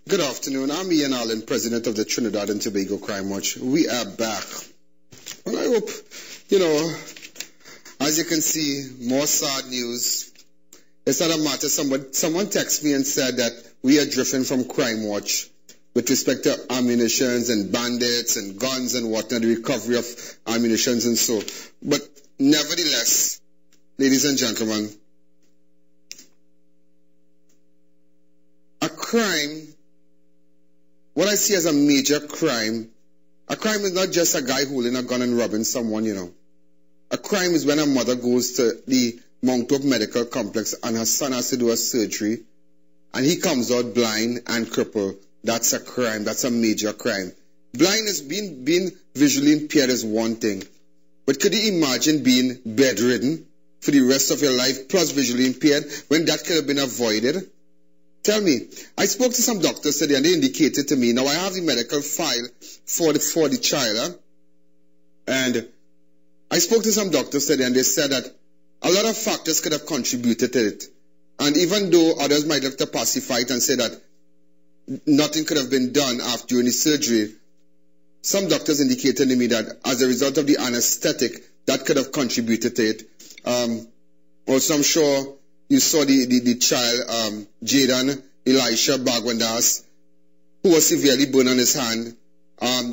Good afternoon. I'm Ian Allen, President of the Trinidad and Tobago Crime Watch. We are back. And I hope, as you can see, more sad news. It's not a matter. Someone texted me and said that we are drifting from Crime Watch with respect to ammunitions and bandits and guns and whatnot, the recovery of ammunitions and so. But nevertheless, ladies and gentlemen, a crime, what I see as a major crime, a crime is not just a guy holding a gun and robbing someone, A crime is when a mother goes to the Mount Hope Medical Complex and her son has to do a surgery and he comes out blind and crippled. That's a crime. That's a major crime. Blindness, being visually impaired is one thing. But could you imagine being bedridden for the rest of your life plus visually impaired when that could have been avoided? Tell me, I spoke to some doctors today and they indicated to me, now I have the medical file for the child, and I spoke to some doctors today and they said that a lot of factors could have contributed to it. And even though others might have to pacify it and say that nothing could have been done after during the surgery, some doctors indicated to me that as a result of the anesthetic, that could have contributed to it. Also, I'm sure you saw the child, Jaden Elisha Bagwandas, who was severely burned on his hand.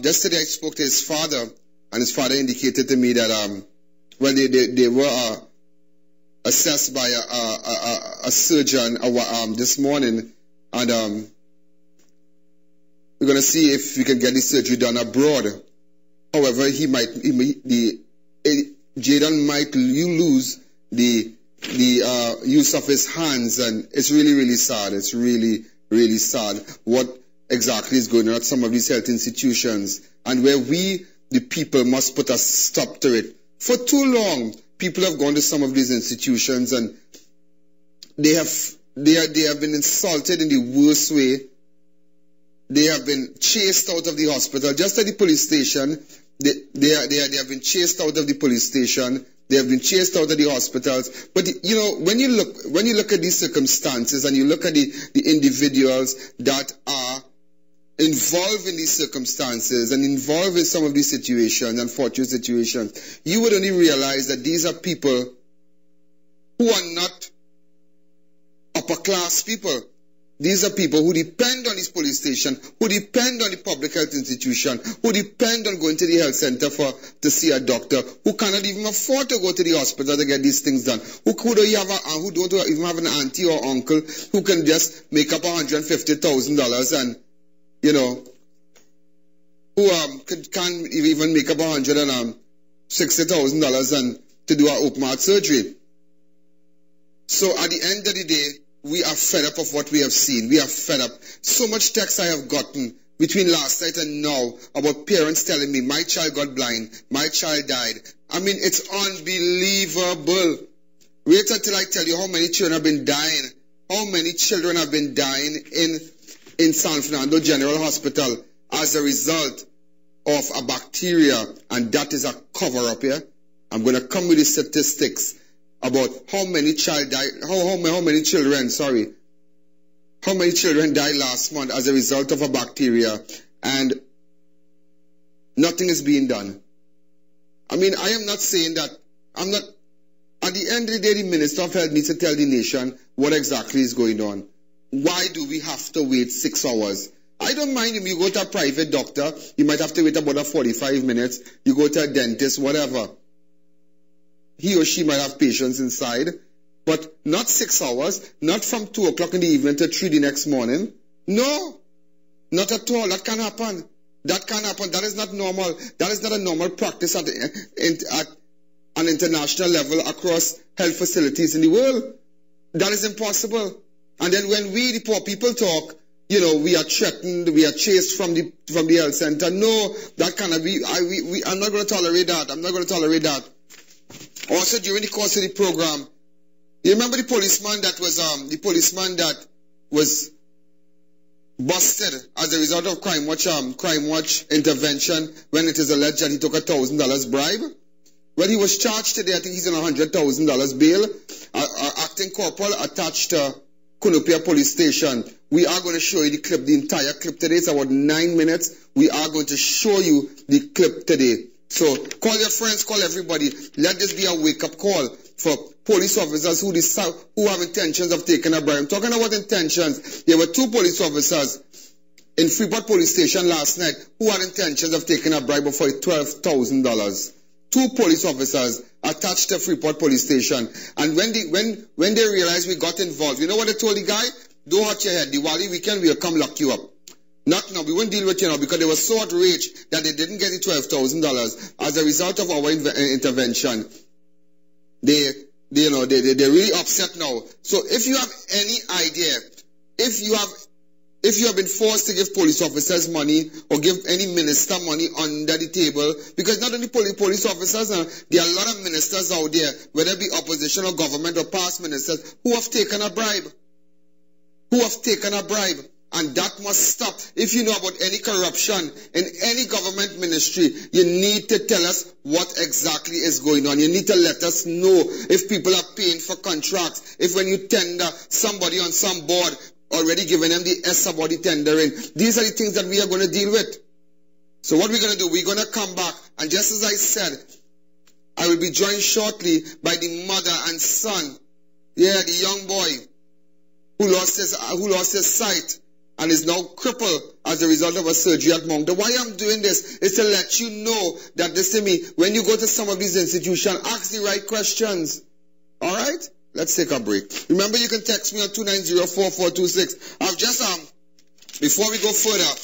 Yesterday I spoke to his father, and his father indicated to me that they were assessed by a surgeon this morning, and we're going to see if we can get the surgery done abroad. However, Jaden might lose the use of his hands, and it's really, really sad. It's really, really sad what exactly is going on at some of these health institutions, and where we, the people, must put a stop to it. For too long, people have gone to some of these institutions and they have been insulted in the worst way. They have been chased out of the hospital. Just at the police station, they have been chased out of the police station. They have been chased out of the hospitals. But when you look at these circumstances and you look at the individuals that are involved in these circumstances and involved in some of these situations, unfortunate situations, you would only realize that these are people who are not upper class people. These are people who depend on this police station, who depend on the public health institution, who depend on going to the health center to see a doctor, who cannot even afford to go to the hospital to get these things done, who don't even have an auntie or uncle who can just make up $150,000 and, who can't even make up $160,000 and to do an open heart surgery. So at the end of the day, we are fed up of what we have seen. We are fed up. So much text I have gotten between last night and now about parents telling me, my child got blind, my child died. I mean, it's unbelievable. Wait until I tell you how many children have been dying. How many children have been dying in San Fernando General Hospital as a result of a bacteria, and that is a cover-up here. I'm going to come with the statistics about how many children died last month as a result of a bacteria, and nothing is being done. I mean, I am not saying that, at the end of the day, the Minister of Health needs to tell the nation what exactly is going on. Why do we have to wait 6 hours? I don't mind if you go to a private doctor, you might have to wait about 45 minutes, you go to a dentist, whatever. He or she might have patients inside, but not 6 hours, not from 2 o'clock in the evening to 3 the next morning. No, not at all. That can't happen. That can't happen. That is not normal. That is not a normal practice at an international level across health facilities in the world. That is impossible. And then when we, the poor people, talk, we are threatened, we are chased from the health center. No, that cannot be. I'm not going to tolerate that. I'm not going to tolerate that. Also, during the course of the program, you remember the policeman that was busted as a result of Crime Watch intervention when it is alleged that he took $1,000 bribe? Well, he was charged today. I think he's on $100,000 bail. Acting corporal attached to Cunupia Police Station. We are going to show you the clip, the entire clip today. It's about 9 minutes. We are going to show you the clip today. So call your friends, call everybody. Let this be a wake-up call for police officers who have intentions of taking a bribe. I'm talking about intentions. There were 2 police officers in Freeport Police Station last night who had intentions of taking a bribe for $12,000. 2 police officers attached to Freeport Police Station. And when they realized we got involved, you know what they told the guy? Don't hurt your head. Diwali weekend, we'll come lock you up. Not now. We won't deal with you now because they were so outraged that they didn't get the $12,000 as a result of our intervention. They're really upset now. So if you have any idea, if you have been forced to give police officers money or give any minister money under the table, because not only police officers, there are a lot of ministers out there, whether it be opposition or government or past ministers, who have taken a bribe. And that must stop. If you know about any corruption in any government ministry, you need to tell us what exactly is going on. You need to let us know if people are paying for contracts, if when you tender somebody on some board, already giving them the S about the tendering. These are the things that we are going to deal with. So what we're going to do, we're going to come back, and just as I said, I will be joined shortly by the mother and son. Yeah, the young boy who lost his sight and is now crippled as a result of a surgery at Moncton. Why I'm doing this is to let you know that, listen to me, when you go to some of these institutions, ask the right questions. All right? Let's take a break. Remember, you can text me on 290-4426. I've just, before we go further,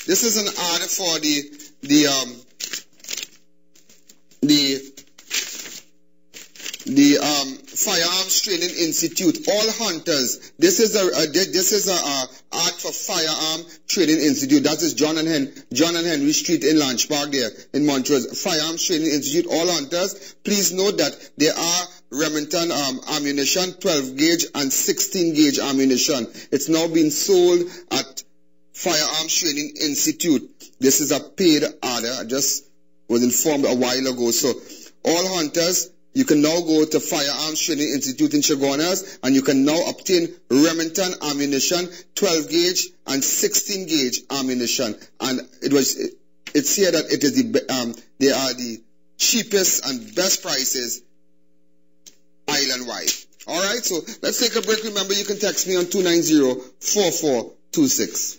this is an ad for the Firearms Training Institute. All hunters. This is a ad for Firearm Training Institute. That is John and Henry Street in Lanch Park there in Montrose. Firearms Training Institute. All hunters. Please note that there are Remington ammunition, 12 gauge and 16 gauge ammunition. It's now being sold at Firearms Training Institute. This is a paid ad. I just was informed a while ago. So all hunters, you can now go to Firearms Training Institute in Chaguanas and you can now obtain Remington ammunition, 12 gauge and 16 gauge ammunition. And it's here that it is they are the cheapest and best prices island-wide. All right, so let's take a break. Remember, you can text me on 290-4426.